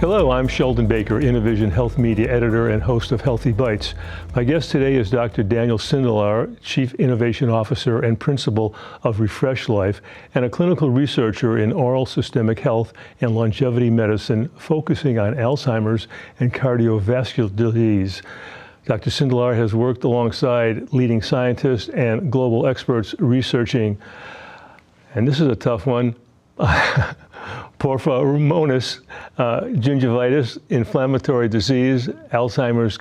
Hello, I'm Sheldon Baker, Innovision Health Media Editor and host of Healthy Bytes. My guest today is Dr. Daniel Sindelar, Chief Innovation Officer and Principal of Refresh Life, and a clinical researcher in oral systemic health and longevity medicine, focusing on Alzheimer's and cardiovascular disease. Dr. Sindelar has worked alongside leading scientists and global experts researching, and this is a tough one, porphyromonas, gingivitis, inflammatory disease, Alzheimer's,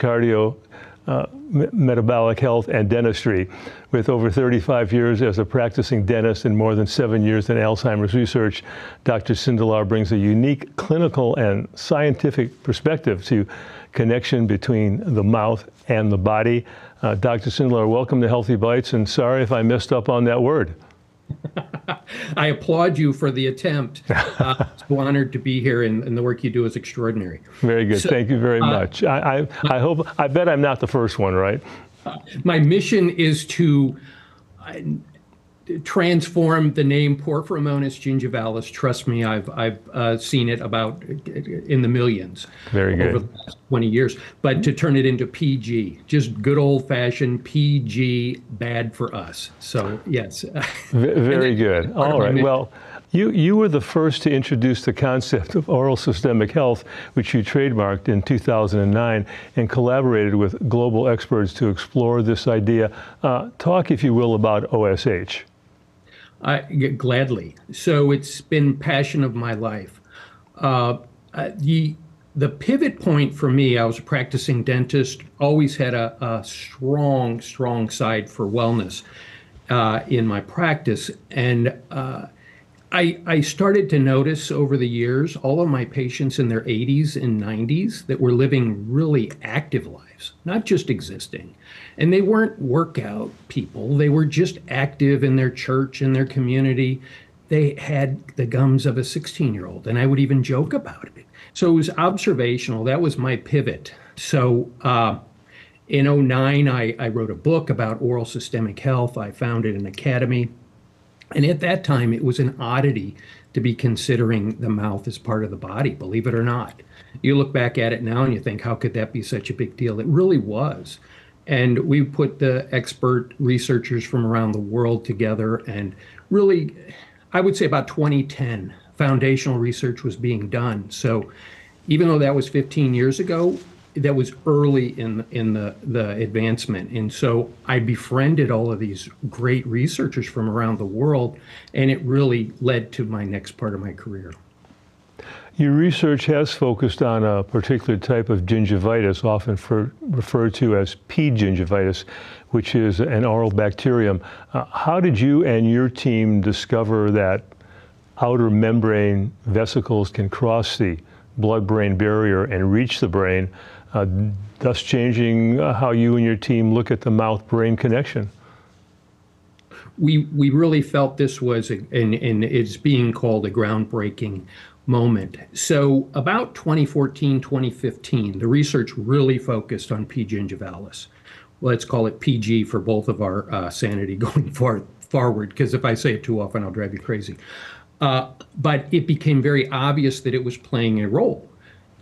metabolic health, and dentistry. With over 35 years as a practicing dentist and more than 7 years in Alzheimer's research, Dr. Sindelar brings a unique clinical and scientific perspective to connection between the mouth and the body. Dr. Sindelar, welcome to Healthy Bytes, and sorry if I messed up on that word. I applaud you for the attempt. So honored to be here, and the work you do is extraordinary. Very good. Thank you very much. I bet I'm not the first one, right? My mission is to transform the name Porphyromonas gingivalis. Trust me, I've seen it about in the millions. Very good. Over the last 20 years. But to turn it into PG, just good old-fashioned PG, bad for us. So yes. Very good. All right. Well, you were the first to introduce the concept of oral systemic health, which you trademarked in 2009 and collaborated with global experts to explore this idea. Talk, if you will, about OSH. Gladly. So it's been passion of my life. The pivot point for me, I was a practicing dentist, always had a strong side for wellness in my practice. And I started to notice over the years all of my patients in their 80s and 90s that were living really active lives, not just existing. And they weren't workout people. They were just active in their church, in their community. They had the gums of a 16-year-old, and I would even joke about it. So it was observational. That was my pivot. So in '09, I wrote a book about oral systemic health. I founded an academy. And at that time, it was an oddity to be considering the mouth as part of the body, believe it or not. You look back at it now and you think, how could that be such a big deal? It really was. And we put the expert researchers from around the world together, and really, I would say about 2010, foundational research was being done. So even though that was 15 years ago, that was early in the advancement. And so I befriended all of these great researchers from around the world, and it really led to my next part of my career. Your research has focused on a particular type of gingivitis, often referred to as P. gingivitis, which is an oral bacterium. How did you and your team discover that outer membrane vesicles can cross the blood-brain barrier and reach the brain, thus changing how you and your team look at the mouth-brain connection? We really felt this was, and it's being called a groundbreaking moment. So about 2014, 2015, the research really focused on P. gingivalis. Let's call it PG for both of our sanity going forward, because if I say it too often, I'll drive you crazy. But it became very obvious that it was playing a role.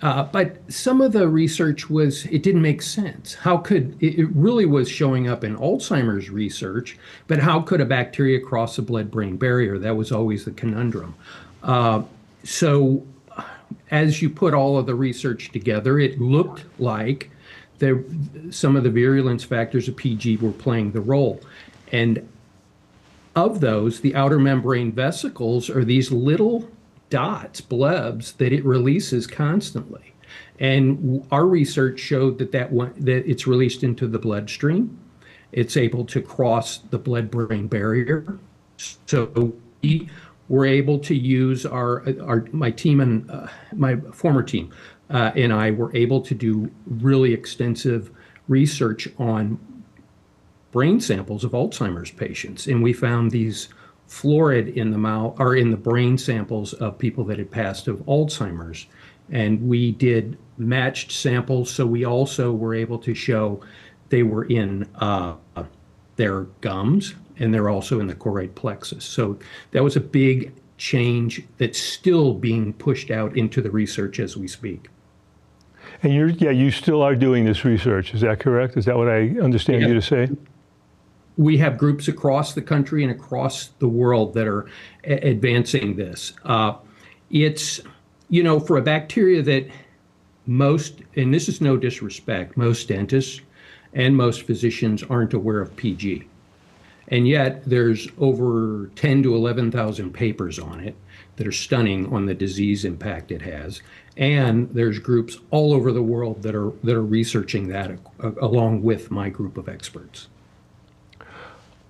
But some of the research it didn't make sense. It really was showing up in Alzheimer's research, but how could a bacteria cross the blood-brain barrier? That was always the conundrum. So as you put all of the research together, it looked like some of the virulence factors of PG were playing the role. And of those, the outer membrane vesicles are these little dots, blebs, that it releases constantly. And our research showed that it's released into the bloodstream. It's able to cross the blood-brain barrier. So we were able to use my team and my former team and I were able to do really extensive research on brain samples of Alzheimer's patients, and we found these fluoride in the mouth or in the brain samples of people that had passed of Alzheimer's. And we did matched samples, so we also were able to show they were in their gums, and they're also in the choroid plexus. So that was a big change that's still being pushed out into the research as we speak. And you still are doing this research. Is that correct? Is that what I understand you to say? We have groups across the country and across the world that are advancing this. It's, for a bacteria that most, and this is no disrespect, most dentists and most physicians aren't aware of PG. And yet there's over 10 to 11,000 papers on it that are stunning on the disease impact it has. And there's groups all over the world that are researching that along with my group of experts.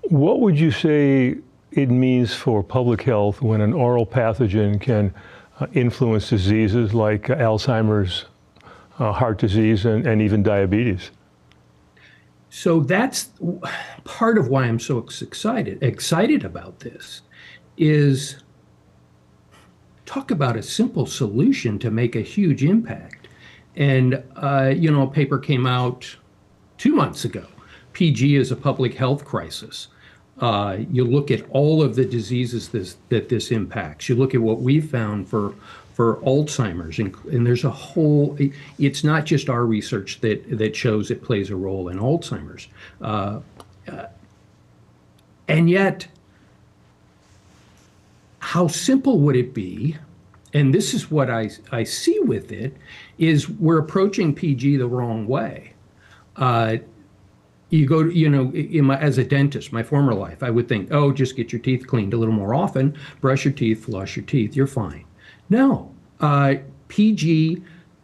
What would you say it means for public health when an oral pathogen can influence diseases like Alzheimer's, heart disease, and even diabetes? So that's part of why I'm so excited about this, is talk about a simple solution to make a huge impact. And, a paper came out 2 months ago. PG is a public health crisis. You look at all of the diseases that this impacts. You look at what we found for Alzheimer's, and there's a whole, it's not just our research that shows it plays a role in Alzheimer's. And yet, how simple would it be? And this is what I see with it, is we're approaching PG the wrong way. You go, as a dentist, my former life, I would think, oh, just get your teeth cleaned a little more often, brush your teeth, floss your teeth, you're fine. No, PG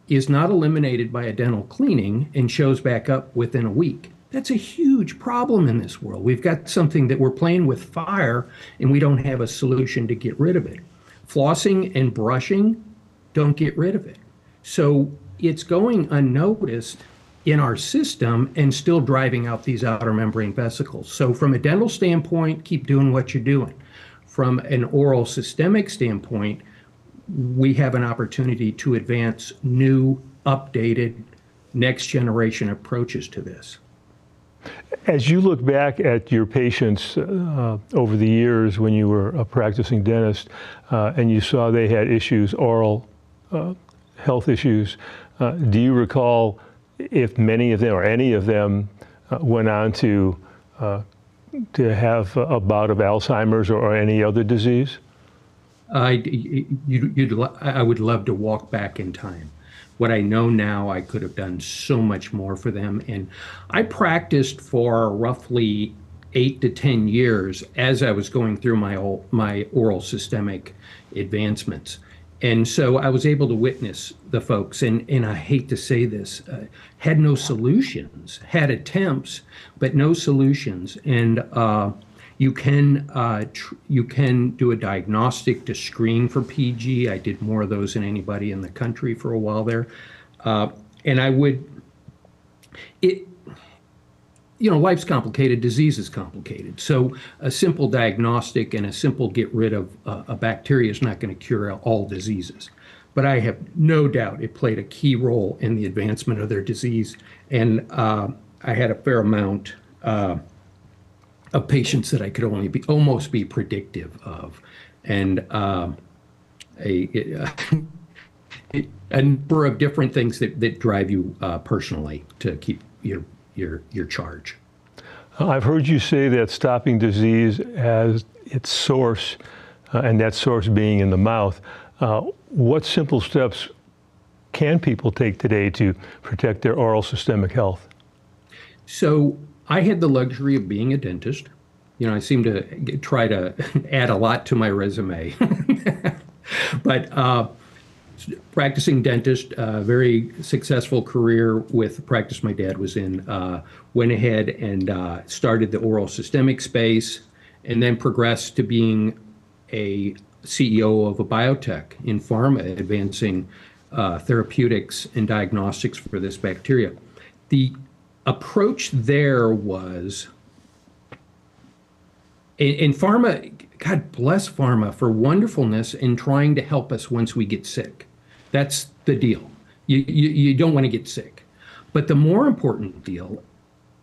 is not eliminated by a dental cleaning and shows back up within a week. That's a huge problem in this world. We've got something that we're playing with fire and we don't have a solution to get rid of it. Flossing and brushing don't get rid of it. So it's going unnoticed in our system and still driving out these outer membrane vesicles. So from a dental standpoint, keep doing what you're doing. From an oral systemic standpoint, we have an opportunity to advance new, updated, next generation approaches to this. As you look back at your patients over the years when you were a practicing dentist and you saw they had issues, oral health issues, do you recall if many of them or any of them went on to have a bout of Alzheimer's or any other disease? I would love to walk back in time. What I know now, I could have done so much more for them. And I practiced for roughly 8 to 10 years as I was going through my oral systemic advancements. And so I was able to witness the folks, and I hate to say this, had no solutions, had attempts, but no solutions. And you can do a diagnostic to screen for PG. I did more of those than anybody in the country for a while there. And I would, life's complicated, disease is complicated. So a simple diagnostic and a simple get rid of a bacteria is not going to cure all diseases. But I have no doubt it played a key role in the advancement of their disease. And I had a fair amount of patients that I could almost be predictive of, and a number of different things that drive you personally to keep your charge. I've heard you say that stopping disease has its source, and that source being in the mouth. What simple steps can people take today to protect their oral systemic health? So I had the luxury of being a dentist. I seem to try to add a lot to my resume. But practicing dentist, very successful career with the practice my dad was in, went ahead and started the oral systemic space, and then progressed to being a CEO of a biotech in pharma, advancing therapeutics and diagnostics for this bacteria. The approach there was, in pharma, God bless pharma for wonderfulness in trying to help us once we get sick. That's the deal. You don't want to get sick. But the more important deal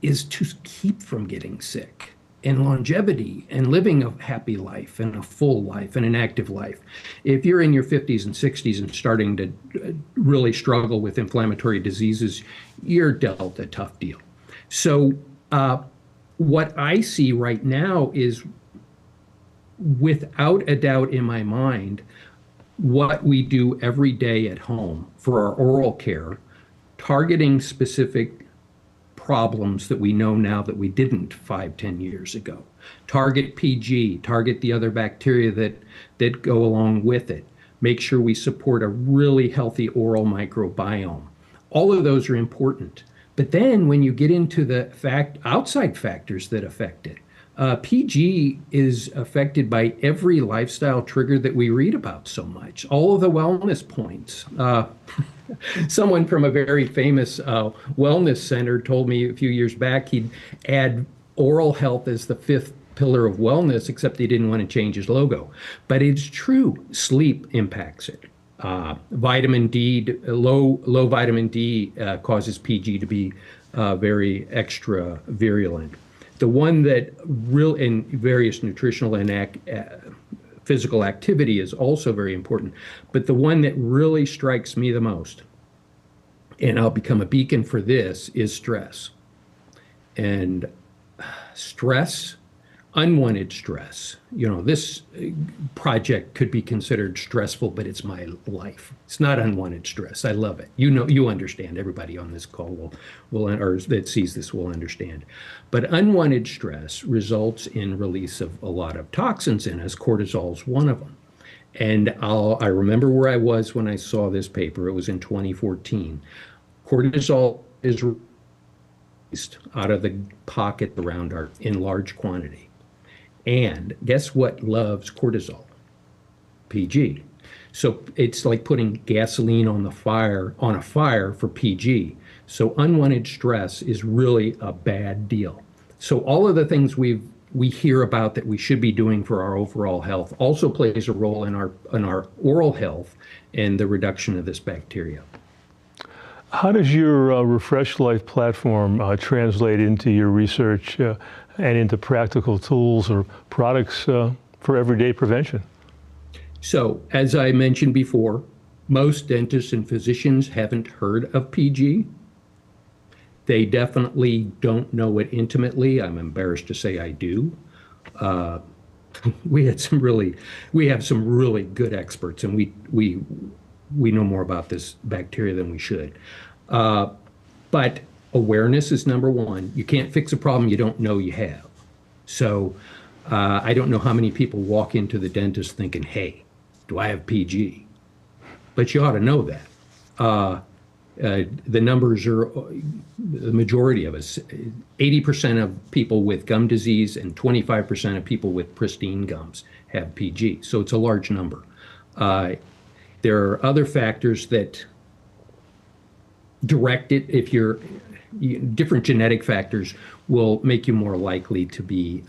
is to keep from getting sick. and longevity and living a happy life and a full life and an active life. If you're in your 50s and 60s and starting to really struggle with inflammatory diseases, you're dealt a tough deal. So what I see right now is, without a doubt in my mind, what we do every day at home for our oral care, targeting specific problems that we know now that we didn't 5-10 years ago. Target PG, target the other bacteria that go along with it. Make sure we support a really healthy oral microbiome. All of those are important. But then when you get into the outside factors that affect it, PG is affected by every lifestyle trigger that we read about so much, all of the wellness points. Someone from a very famous wellness center told me a few years back he'd add oral health as the 5th pillar of wellness, except he didn't want to change his logo. But it's true, sleep impacts it. Vitamin D, low vitamin D causes PG to be very extra virulent. The one that in various nutritional and physical activity is also very important. But the one that really strikes me the most, and I'll become a beacon for this, is stress. And stress, unwanted stress. This project could be considered stressful, but it's my life. It's not unwanted stress. I love it. You understand. Everybody on this call will or that sees this will understand. But unwanted stress results in release of a lot of toxins in us. Cortisol is one of them. And I remember where I was when I saw this paper. It was in 2014. Cortisol is released out of the pocket around in large quantity. And guess what loves cortisol? PG. So it's like putting gasoline on a fire for PG. So unwanted stress is really a bad deal. So all of the things we hear about that we should be doing for our overall health also plays a role in our oral health and the reduction of this bacteria. How does your Refresh Life platform translate into your research and into practical tools or products for everyday prevention? So, as I mentioned before, most dentists and physicians haven't heard of PG. They definitely don't know it intimately. I'm embarrassed to say I do. We have some really good experts, and we know more about this bacteria than we should. But awareness is number one. You can't fix a problem you don't know you have. So I don't know how many people walk into the dentist thinking, hey, do I have PG? But you ought to know that. The numbers are, the majority of us, 80% of people with gum disease and 25% of people with pristine gums have PG. So it's a large number. There are other factors that direct it. Different genetic factors will make you more likely to be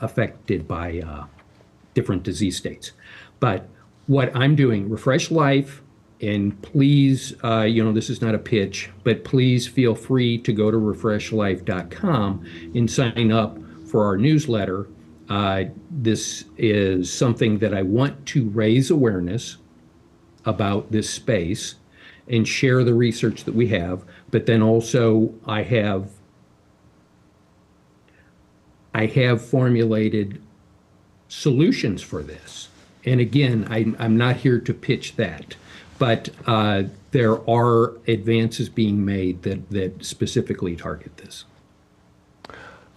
affected by different disease states. But what I'm doing, Refresh Life, and please, this is not a pitch, but please feel free to go to refreshlife.com and sign up for our newsletter. This is something that I want to raise awareness about this space and share the research that we have, but then also I have formulated solutions for this. And again, I'm not here to pitch that, but there are advances being made that specifically target this.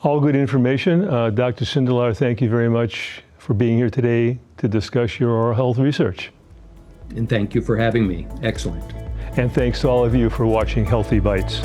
All good information. Dr. Sindelar, thank you very much for being here today to discuss your oral health research. And thank you for having me. Excellent. And thanks to all of you for watching Healthy Bites.